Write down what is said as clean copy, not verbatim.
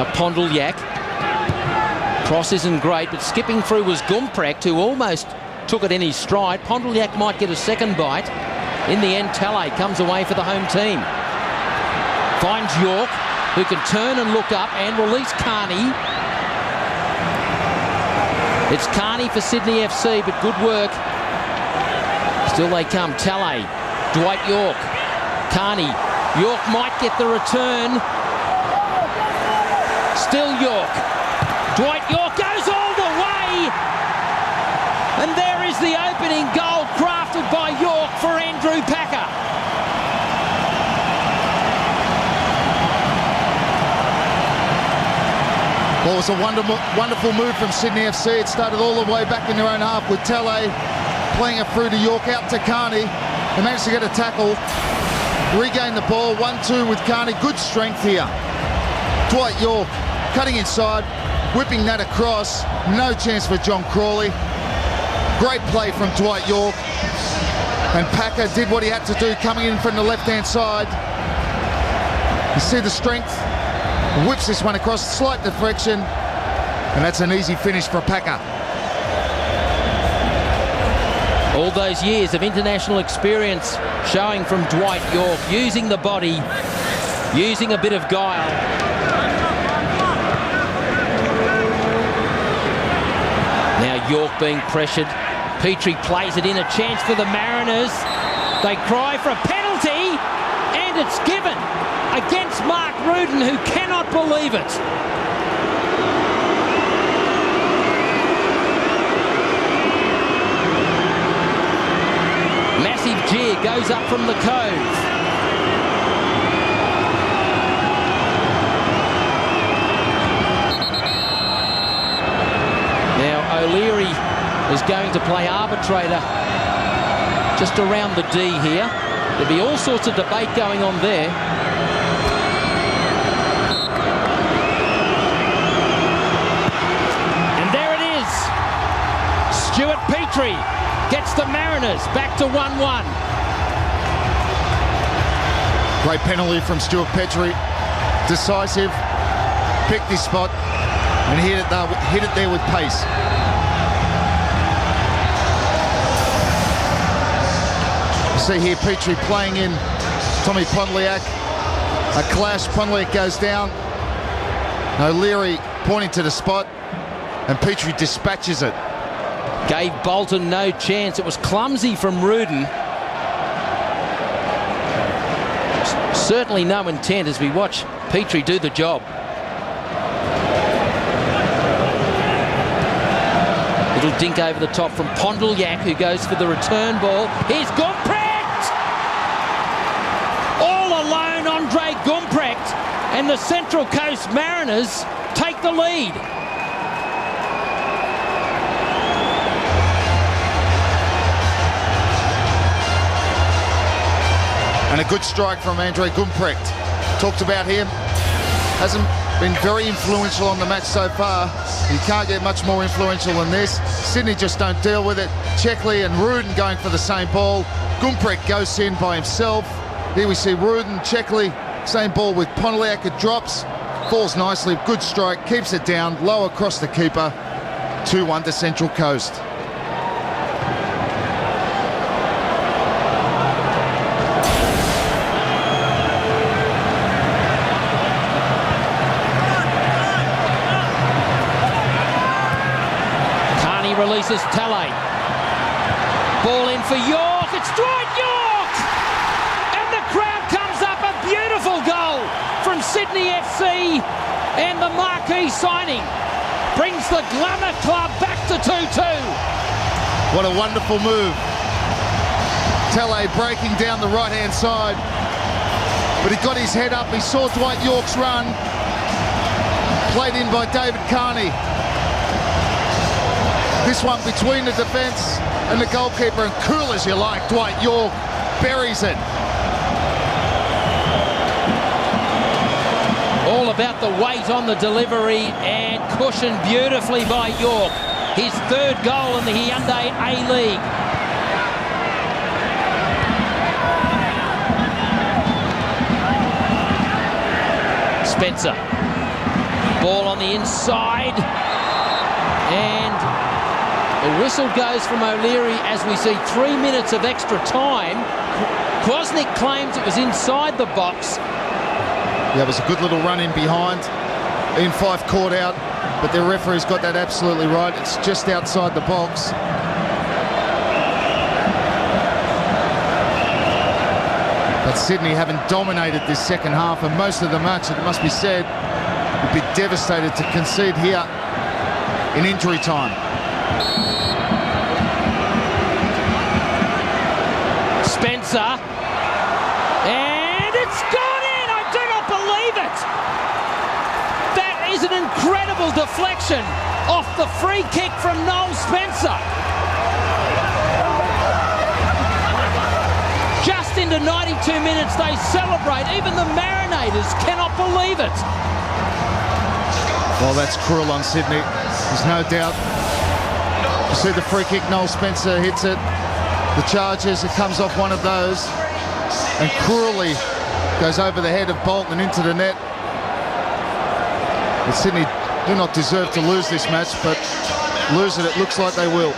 Now Pondulyak. Cross isn't great, but skipping through was Gumprecht, who almost took it in his stride. Pondulyak might get a second bite. In the end, Talay comes away for the home team. Finds York, who can turn and look up and release Carney. It's Carney for Sydney FC, but good work. Still they come. Talay, Dwight York, Carney. York might get the return. Still York. Dwight York goes all the way. And there is the opening goal crafted by York for Andrew Packer. Well, it was a wonderful move from Sydney FC. It started all the way back in their own half with Talay playing it through to York, out to Carney. They managed to get a tackle, regain the ball, 1-2 with Carney. Good strength here. Dwight York cutting inside, whipping that across. No chance for John Crawley. Great play from Dwight York. And Packer did what he had to do, coming in from the left-hand side. You see the strength. Whips this one across, slight deflection, and that's an easy finish for Packer. All those years of international experience showing from Dwight York, using the body, using a bit of guile. Now York being pressured. Petrie plays it in, a chance for the Mariners. They cry for a penalty, and it's given against Mark Rudin, who cannot believe it. Massive jeer goes up from the Cove. Now O'Leary is going to play arbitrator just around the D here. There'll be all sorts of debate going on there. Stuart Petrie gets the Mariners back to 1-1. Great penalty from Stuart Petrie. Decisive, picked his spot and hit it there with pace. You see here Petrie playing in Tommy Pondulyak. A clash, Pondulyak goes down. O'Leary pointing to the spot and Petrie dispatches it. Gave Bolton no chance. It was clumsy from Rudin. Certainly no intent as we watch Petrie do the job. Little dink over the top from Pondulyak, who goes for the return ball. Here's Gumprecht! All alone, Andre Gumprecht, and the Central Coast Mariners take the lead. And a good strike from Andre Gumprecht. Talked about him. Hasn't been very influential on the match so far. You can't get much more influential than this. Sydney just don't deal with it. Checkley and Rudin going for the same ball. Gumprecht goes in by himself. Here we see Rudin, Checkley, same ball with Pondulyak. It drops, falls nicely. Good strike, keeps it down, low across the keeper. 2-1 to Central Coast. Releases Talay. Ball in for York. It's Dwight York! And the crowd comes up. A beautiful goal from Sydney FC. And the marquee signing brings the Glamour Club back to 2-2. What a wonderful move. Talay breaking down the right-hand side. But he got his head up. He saw Dwight York's run. Played in by David Carney. This one between the defence and the goalkeeper, and cool as you like, Dwight York buries it. All about the weight on the delivery and cushioned beautifully by York. His third goal in the Hyundai A-League. Spencer Ball on the inside. And the whistle goes from O'Leary as we see 3 minutes of extra time. Kwasnik claims it was inside the box. Yeah, it was a good little run in behind. Ian Fife caught out, but the referee's got that absolutely right. It's just outside the box. But Sydney haven't dominated this second half, and most of the match, it must be said, would be devastated to concede here in injury time. Spencer, and it's gone in! I do not believe it! That is an incredible deflection off the free kick from Noel Spencer. Just into 92 minutes, they celebrate. Even the Marinators cannot believe it. Well, that's cruel on Sydney. There's no doubt. You see the free kick, Noel Spencer hits it. The charges, it comes off one of those and cruelly goes over the head of Bolton into the net. But Sydney do not deserve to lose this match, but lose it looks like they will.